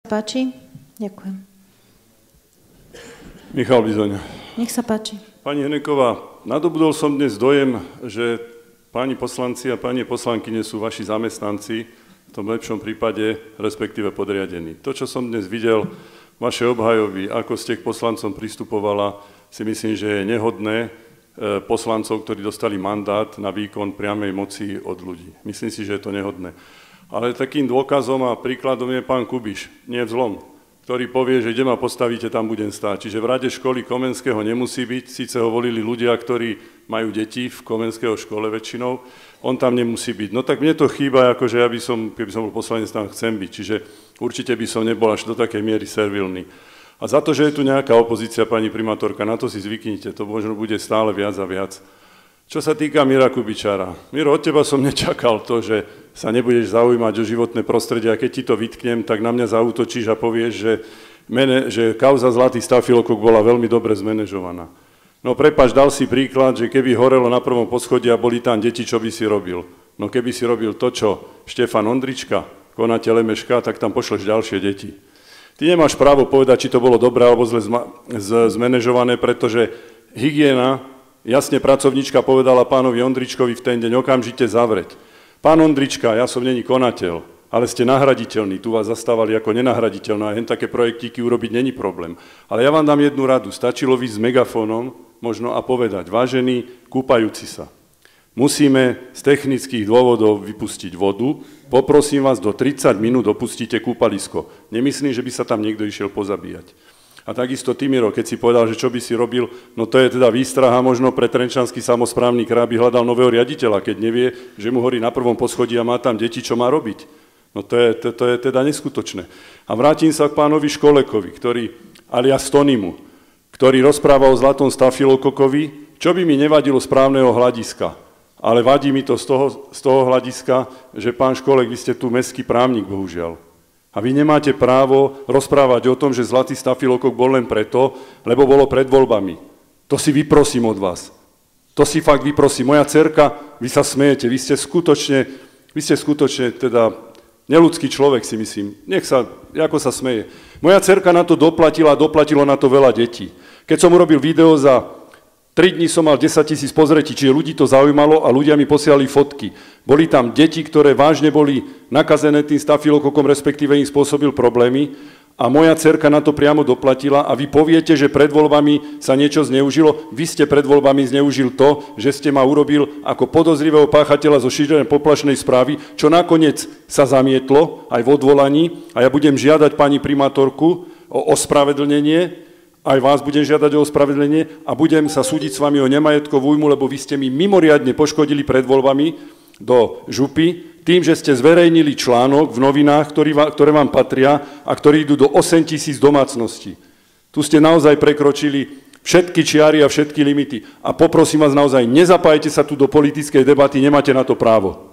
Páči? Ďakujem. Michal Bizoň. Nech sa páči. Pani Hneková, nadobudol som dnes dojem, že páni poslanci a pani poslankyne sú vaši zamestnanci, v tom lepšom prípade, respektíve podriadení. To, čo som dnes videl, vaše obhajoby, ako ste k poslancom pristupovala, si myslím, že je nehodné poslancov, ktorí dostali mandát na výkon priamej moci od ľudí. Myslím si, že je to nehodné. Ale takým dôkazom a príkladom je pán Kubiš, nie vzlom, ktorý povie, že kde ma postavíte, tam budem stáť. Čiže v rade školy Komenského nemusí byť, síce ho volili ľudia, ktorí majú deti v Komenského škole väčšinou, on tam nemusí byť. No tak mne to chýba, akože ja by som, keby som bol poslanec, tam chcem byť, čiže určite by som nebol až do takej miery servilný. A za to, že je tu nejaká opozícia, pani primátorka, na to si zvyknite, to možno bude stále viac a viac. Čo sa týka Mira Kubičára, Miro, od teba som nečakal to, že sa nebudeš zaujímať o životné prostredie a keď ti to vytknem, tak na mňa zaútočíš a povieš, že kauza Zlatý stafilokok bola veľmi dobre zmanéžovaná. No prepáč, dal si príklad, že keby horelo na prvom poschodí a boli tam deti, čo by si robil? No keby si robil to, čo Štefan Ondrička, konateľ Meška, tak tam pošleš ďalšie deti. Ty nemáš právo povedať, či to bolo dobré alebo zle zmanéžované, pretože hygiena, jasne pracovníčka povedala pánovi Ondričkovi v ten deň okamžite zavrieť. Pán Ondrička, ja som není konateľ, ale ste nahraditeľní, tu vás zastávali ako nenahraditeľná a hen také projektíky urobiť není problém. Ale ja vám dám jednu radu, stačilo výjsť s megafónom možno a povedať, vážení kúpajúci sa, musíme z technických dôvodov vypustiť vodu, poprosím vás, do 30 minút opustíte kúpalisko. Nemyslím, že by sa tam niekto išiel pozabíjať. A takisto ty, Miro, keď si povedal, že čo by si robil, no to je teda výstraha možno pre Trenčanský samosprávny kraj, aby hľadal nového riaditeľa, keď nevie, že mu horí na prvom poschodí a má tam deti, čo má robiť. No to je teda neskutočné. A vrátim sa k pánovi Školekovi, alias Tonimu, ktorý rozpráva o Zlatom stafilokokovi, čo by mi nevadilo z právneho hľadiska. Ale vadí mi to z toho hľadiska, že pán Školek, vy ste tu mestský právnik, bohužiaľ. A vy nemáte právo rozprávať o tom, že Zlatý stafilokok bol len preto, lebo bolo pred voľbami. To si vyprosím od vás. To si fakt vyprosím. Moja dcerka, vy sa smejete, vy ste skutočne teda neľudský človek, si myslím. Ako sa smeje. Moja dcerka na to doplatila a doplatilo na to veľa detí. Keď som urobil video za 3 dní som mal 10 000 pozretí, čiže ľudí to zaujímalo a ľudia mi posielali fotky. Boli tam deti, ktoré vážne boli nakazené tým stafilokokom, respektíve im spôsobil problémy a moja dcerka na to priamo doplatila a vy poviete, že pred voľbami sa niečo zneužilo. Vy ste pred voľbami zneužil to, že ste ma urobil ako podozrivého páchateľa zo šírenej poplašnej správy, čo nakoniec sa zamietlo aj v odvolaní a ja budem žiadať pani primátorku o ospravedlnenie. Aj vás budem žiadať o ospravedlenie a budem sa súdiť s vami o nemajetkovú újmu, lebo vy ste mi mimoriadne poškodili pred voľbami do župy tým, že ste zverejnili článok v novinách, ktoré vám patria a ktorí idú do 8 000 domácností. Tu ste naozaj prekročili všetky čiary a všetky limity. A poprosím vás naozaj, nezapájte sa tu do politickej debaty, nemáte na to právo.